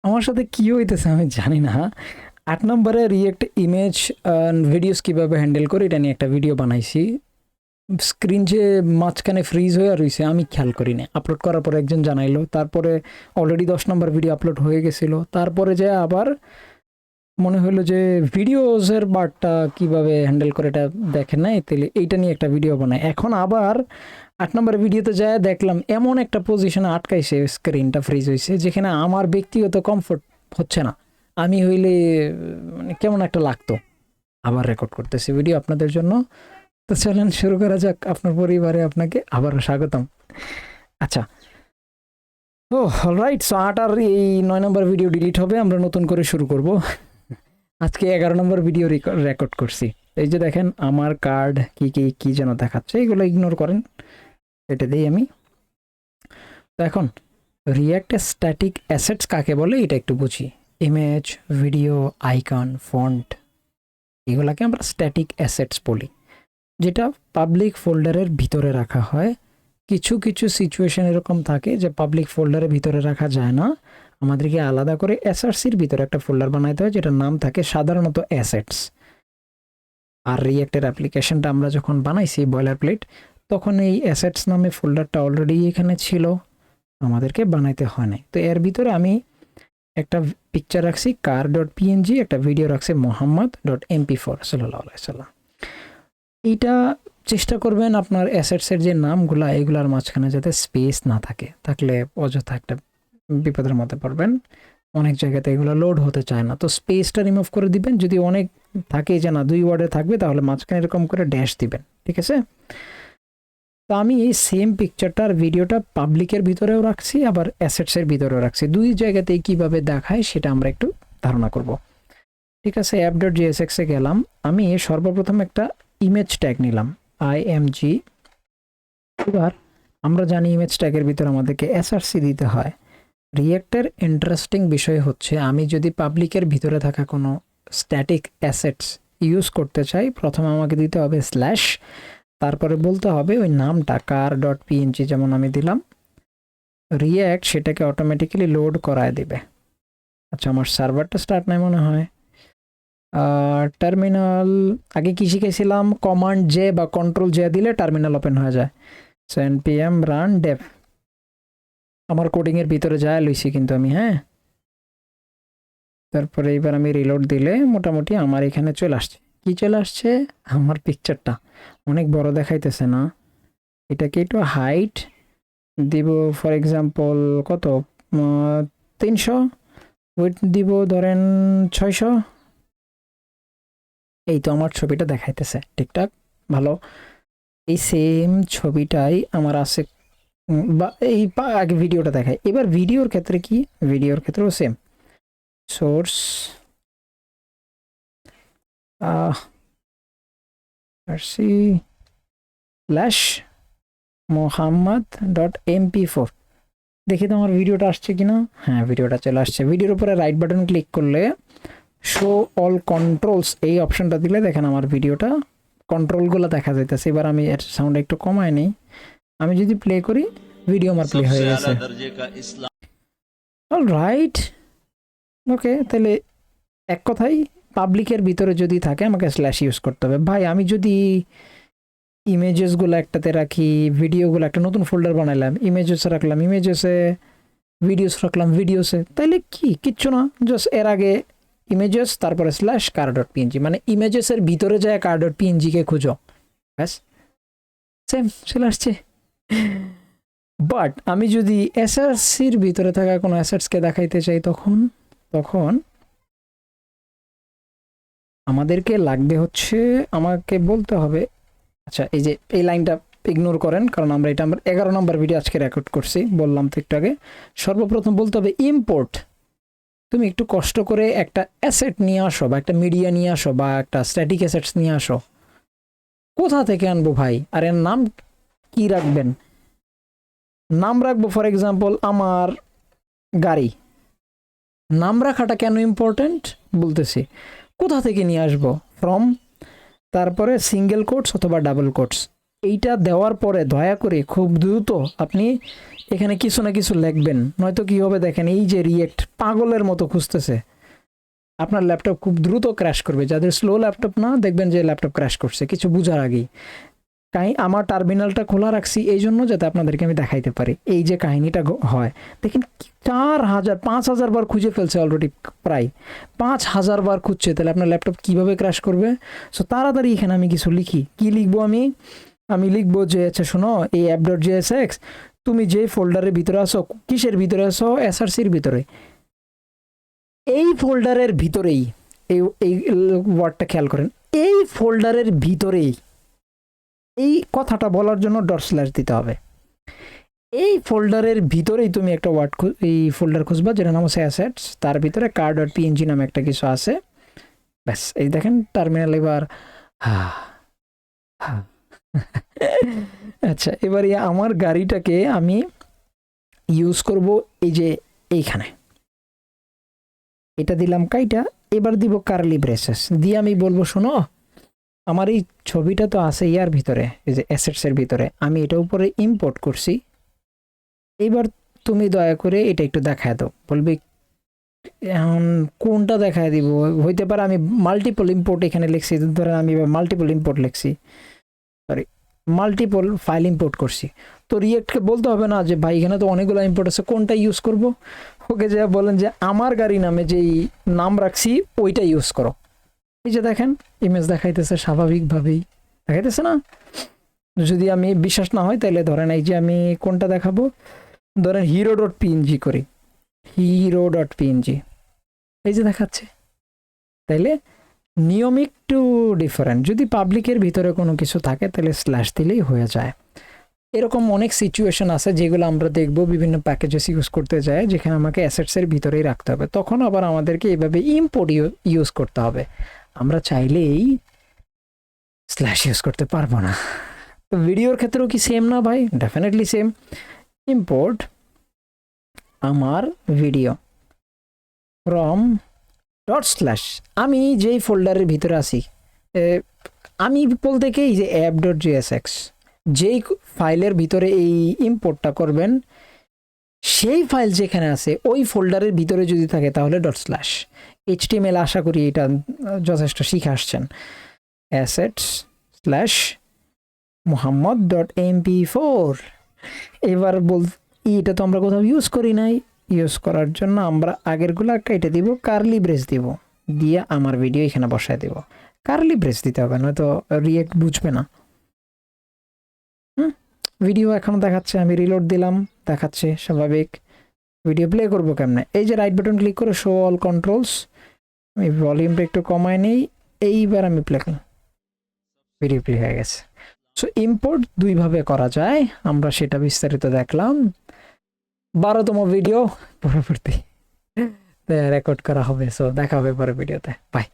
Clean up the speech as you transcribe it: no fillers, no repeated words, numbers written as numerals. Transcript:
আমার সাথে কি হইতেছে আমি জানি না। ৮ নম্বরে রিয়েক্ট ইমেজ ভিডিওস কিভাবে হ্যান্ডেল করি এটা নিয়ে একটা ভিডিও বানাইছি। স্ক্রিন যে মাঝখানে ফ্রিজ হয়ে রইছে আমি খেয়াল করি না। আপলোড করার পরে একজন জানাইলো, তারপরে অলরেডি ১০ নম্বর ভিডিও আপলোড হয়ে গেছিলো। তারপরে যে আবার মনে হলো যে ভিডিওসের বারটা কিভাবে হ্যান্ডেল করে এটা দেখেন নাই, তাহলে এইটা নিয়ে একটা ভিডিও বানাই। এখন আবার ৮ নম্বর ভিডিওতে যায় দেখলাম এমন একটা পজিশনে আটকাইছে, স্ক্রিনটা ফ্রিজ হয়েছে, যেখানে আমার ব্যক্তিগত কমফোর্ট হচ্ছে না। আমি হইলে মানে কেমন একটা লাগতো। আবার রেকর্ড করতেছি ভিডিও আপনাদের জন্য। তো চলেন শুরু করা যাক। আপনার পরিবারে আপনাকে আবারও স্বাগতম। আচ্ছা, ও অলরাইট। সো ৮ আর এই ৯ নম্বর ভিডিও ডিলিট হবে, আমরা নতুন করে শুরু করব। আজকে ১১ নম্বর ভিডিও রেকর্ড করছি। এই যে দেখেন আমার কার্ড কি কি কি যেন দেখাচ্ছে, এগুলো ইগনোর করেন, এটা দিই আমি। তো এখন রিয়াক্ট স্ট্যাটিক অ্যাসেটস কাকে বলে এটা একটু বুঝি। ইমেজ, ভিডিও, আইকন, ফন্ট, এগুলাকে আমরা স্ট্যাটিক অ্যাসেটস বলি, যেটা পাবলিক ফোল্ডারের ভিতরে রাখা হয়। কিছু কিছু সিচুয়েশন এরকম থাকে যে পাবলিক ফোল্ডারের ভিতরে রাখা যায় না, আমাদেরকে আলাদা করে এসআরসির ভিতরে একটা ফোল্ডার বানাইতে হয়, যেটার নাম থাকে সাধারণত অ্যাসেটস। আর রিয়েক্টের অ্যাপ্লিকেশনটা আমরা যখন বানাইছি বয়লার প্লেট, তখন এই অ্যাসেটস নামে ফোল্ডারটা অলরেডি এখানে ছিল, আমাদেরকে বানাইতে হয় নাই। তো এর ভিতরে আমি একটা পিকচার রাখছি car.png, একটা ভিডিও রাখছি mohammad.mp4 সাল্লাল্লাহু আলাইহি সাল্লাম। এইটা চেষ্টা করবেন আপনার অ্যাসেটসের যে নামগুলা, এগুলার মাঝখানে যাতে স্পেস না থাকে, থাকলে অযথা একটা বিপদের মধ্যে পড়বেন। অনেক জায়গাতে এগুলো লোড হতে চায় না, তো স্পেসটা রিমুভ করে দিবেন। যদি অনেক থাকে যে না ২ ওয়ার্ডে থাকবে, তাহলে মাঝখানে এরকম করে ড্যাশ দিবেন, ঠিক আছে? তো আমি এই সেম পিকচারটার ভিডিওটা পাবলিকের ভিতরেও রাখছি, আবার অ্যাসেটসের ভিতরেও রাখছি। দুই জায়গাতেই কিভাবে দেখায় সেটা আমরা একটু ধারণা করব, ঠিক আছে? app.jsx-এ গেলাম, আমি সর্বপ্রথম একটা ইমেজ ট্যাগ নিলাম img। এবার আমরা জানি ইমেজ ট্যাগের ভিতর আমাদেরকে এসআরসি দিতে হয়। রিয়েক্টের ইন্টারেস্টিং বিষয় হচ্ছে, আমি যদি পাবলিকের ভিতরে থাকা কোনো স্ট্যাটিক অ্যাসেটস ইউজ করতে চাই, প্রথমে আমাকে দিতে হবে স্ল্যাশ, তারপরে বলতে হবে ওই নামটা car.png, যেমন আমি দিলাম। রিয়েক্ট সেটাকে অটোমেটিক্যালি লোড করায় দিবে। আচ্ছা, আমার সার্ভারটা স্টার্ট নাই মনে হয়। টার্মিনাল আগে কি শিখেছিলাম, কমান্ড জে বা কন্ট্রোল জে দিলে টার্মিনাল ওপেন হয়ে যায়। সো npm রান ডেভ, আমার কোডিংয়ের ভিতরে যায় লইছি কিন্তু আমি, হ্যাঁ। তারপরে এবার আমি রিলোড দিলে মোটামুটি আমার এখানে চলে আসছে। কি চলে আসছে? আমার পিকচারটা অনেক বড় দেখাইতেছে না, এটাকে একটু হাইট দিব, ফর এক্সাম্পল কত ৩০০, উইডথ দিব ধরেন ৬০০। এই তো আমার ছবিটা দেখাইতেছে ঠিকঠাক, ভালো। এই সেম ছবিটাই আমার আছে, বা এই আগে ভিডিওটা দেখাই। এবার ভিডিওর ক্ষেত্রে কি, ভিডিওর ক্ষেত্রেও সেম সোর্স স্ল্যাশ mohammad.mp4। দেখি তো আমার ভিডিওটা আসছে কিনা। হ্যাঁ, ভিডিওটা চলে আসছে। ভিডিওর উপরে রাইট বাটন ক্লিক করলে শো অল কন্ট্রোলস এই অপশনটা দিলে দেখেন আমার ভিডিওটা কন্ট্রোলগুলো দেখা যাইতেছে। এবার আমি এর সাউন্ড একটু কমায় নিই, আমি যদি প্লে করি ভিডিও আমার প্লে হয়ে গেছে। অলরাইট, ওকে। তাহলে এক কথাই পাবলিকের ভিতরে যদি থাকে আমাকে স্ল্যাশ ইউজ করতে হবে। ভাই আমি যদি ইমেজেসগুলো একটাতে রাখি, ভিডিওগুলো একটা নতুন ফোল্ডার বানাইলাম, ইমেজেসে রাখলাম ইমেজেসে, ভিডিওস রাখলাম ভিডিওসে, তাইলে কি কিচ্ছু না, জাস্ট এর আগে ইমেজেস তারপরে স্ল্যাশ car.png, মানে ইমেজেসের ভিতরে যায় car.png কে খুঁজো, ব্যাস সেম চলে আসছে। বাট আমি যদি এসআরসির ভিতরে থাকা কোনো অ্যাসেটসকে দেখাইতে চাই, তখন তখন আমাদেরকে লাগবে হচ্ছে, আমাকে বলতে হবে, আচ্ছা এই যে এই লাইনটা ইগনোর করেন, কারণ আমরা এটা আমার 11 নম্বর ভিডিও আজকে রেকর্ড করছি, বললাম তো একটু আগে। সর্বপ্রথম বলতে হবে ইম্পোর্ট। তুমি একটু কষ্ট করে একটা অ্যাসেট নিয়ে আসো, বা একটা মিডিয়া নিয়ে আসো, বা একটা স্ট্যাটিক অ্যাসেটস নিয়ে আসো। কোথা থেকে আনবো ভাই? আর এর নাম কি রাখবেন? নাম রাখবো ফর এক্সাম্পল আমার গাড়ি। নাম রাখাটা কেন ইম্পর্টেন্ট বলতেছি, কোথা থেকে নিয়ে আসবো, ফ্রম, তারপরে সিঙ্গেল কোটস অথবা ডাবল কোটস, এইটা দেওয়ার পরে দয়া করে খুব দ্রুত আপনি এখানে কিছু না কিছু লিখবেন, নয়তো কি হবে দেখেন এই যে রিয়েক্ট পাগলের মতো খুঁজতেছে, আপনার ল্যাপটপ খুব দ্রুত ক্র্যাশ করবে। যাদের স্লো ল্যাপটপ না, দেখবেন যে ল্যাপটপ ক্র্যাশ করছে কিছু বুঝার আগেই। তাই আমার টার্মিনালটা খোলা রাখছি এই জন্য, যাতে আপনাদেরকে আমি দেখাইতে পারি এই যে কাহিনীটা হয়। দেখেন 5,000 বার খুঁজে ফেলছে অলরেডি, প্রায় 5,000 বার খুঁজছে, তাহলে আপনার ল্যাপটপ কীভাবে ক্র্যাশ করবে? সো তাড়াতাড়ি এখানে আমি কিছু লিখি। কি লিখবো আমি লিখবো যে আচ্ছা শোনো, এই app.jsx তুমি যে ফোল্ডারের ভিতরে আসো, কিসের ভিতরে আসো? এসআরসির ভিতরে। এই ফোল্ডারের ভিতরেই এই এই ওয়ার্ডটা খেয়াল করেন, এই ফোল্ডারের ভিতরেই, এই কথাটা বলার জন্য ডট / দিতে হবে। এই ফোল্ডারের ভিতরেই তুমি একটা ওয়ার্ড এই ফোল্ডার খুঁজবা যেটা নাম হচ্ছে অ্যাসেটস, তার ভিতরে car.png নামে একটা কিছু আছে। ব্যাস, এই দেখেন টার্মিনাল এবার আচ্ছা, এবার আমার গাড়িটাকে আমি ইউজ করব এই যে এইখানে, এটা দিলাম কাইটা, এবার দিব কার্লি ব্রেসেস দিয়ে আমি বলবো শোনো, আমার এই ছবিটা তো আছে ইয়ার ভিতরে, এই যে অ্যাসেটসের ভিতরে, আমি এটা উপরে ইম্পোর্ট করছি, এবার তুমি দয়া করে এটা একটু দেখায় দাও। বলবি এখন কোনটা দেখায় দিব? হইতে পারে আমি মাল্টিপল ইম্পোর্ট এখানে লিখছি, ধরেন আমি মাল্টিপল ইম্পোর্ট লিখছি, সরি মাল্টিপল ফাইল ইম্পোর্ট করছি। তো রিয়েক্টকে বলতে হবে না যে ভাই এখানে তো অনেকগুলো ইম্পোর্ট আছে, কোনটা ইউজ করব? ওকে যা বলেন যে আমার গাড়ি নামে যেই নাম রাখছি ওইটা ইউজ করো। এই যে দেখেন ইমেজ দেখাইতেছে, স্বাভাবিকভাবেই দেখাইতেছে না? যদি আমি বিশ্বাস না হয় তাহলে ধরেন এই যে আমি কোনটা দেখাবো, ধরেন hero.png করি, hero.png, এই যে দেখাচ্ছে। তাইলে নিয়ম একটু ডিফারেন্ট। যদি পাবলিকের ভিতরে কোনো কিছু থাকে তাহলে স্ল্যাশ দিলেই হয়ে যায়। এরকম অনেক সিচুয়েশন আছে যেগুলো আমরা দেখব বিভিন্ন প্যাকেজেস ইউজ করতে যায়, যেখানে আমাকে অ্যাসেটসের ভিতরেই রাখতে হবে, তখন আবার আমাদেরকে এইভাবে ইম্পোর্ট ইউজ করতে হবে। আমরা চাইলেই স্ল্যাশ ইউজ করতে পারবো না। তো ভিডিওর ক্ষেত্রেও কি সেম না ভাই? Definitely same. ইম্পোর্ট আমার ভিডিও ফ্রম ./ আমি যেই ফোল্ডারের ভিতরে আছি, আমি বলতে কি যে app.jsx যেই ফাইলের ভিতরে এই ইম্পোর্টটা করবেন, সেই ফাইল যেখানে আছে ওই ফোল্ডারের ভিতরে যদি থাকে তাহলে ./ HTML আশা করি এটা যথেষ্ট শিখে আসছেন। assets/muhammad.mp4 এবার এটা তো আমরা কোথাও ইউজ করি নাই, ইউজ করার জন্য আমরা আগেরগুলা কেটে দিব, কার্লি ব্রেস দিব, দিয়ে আমার ভিডিও এখানে বসায় দিব। কার্লি ব্রেস দিতে হবে, নয়তো রিয়েক্ট বুঝবে না। ভিডিও এখন দেখাচ্ছে, আমি রিলোড দিলাম, দেখাচ্ছে স্বাভাবিক। ভিডিও প্লে করবো কেমনে? এই যে রাইট বাটন ক্লিক করে শো অল কন্ট্রোলস, আমি ভলিউমটা একটু কমায় নেই, এইবার আমি প্লে করলাম, ভিডিও প্লে হয়ে গেছে। সো ইম্পোর্ট দুইভাবে করা যায়, আমরা সেটা বিস্তারিত দেখলাম। 12তম ভিডিও পরবর্তী রেকর্ড করা হবে। সো দেখা হবে পরের ভিডিওতে, বাই।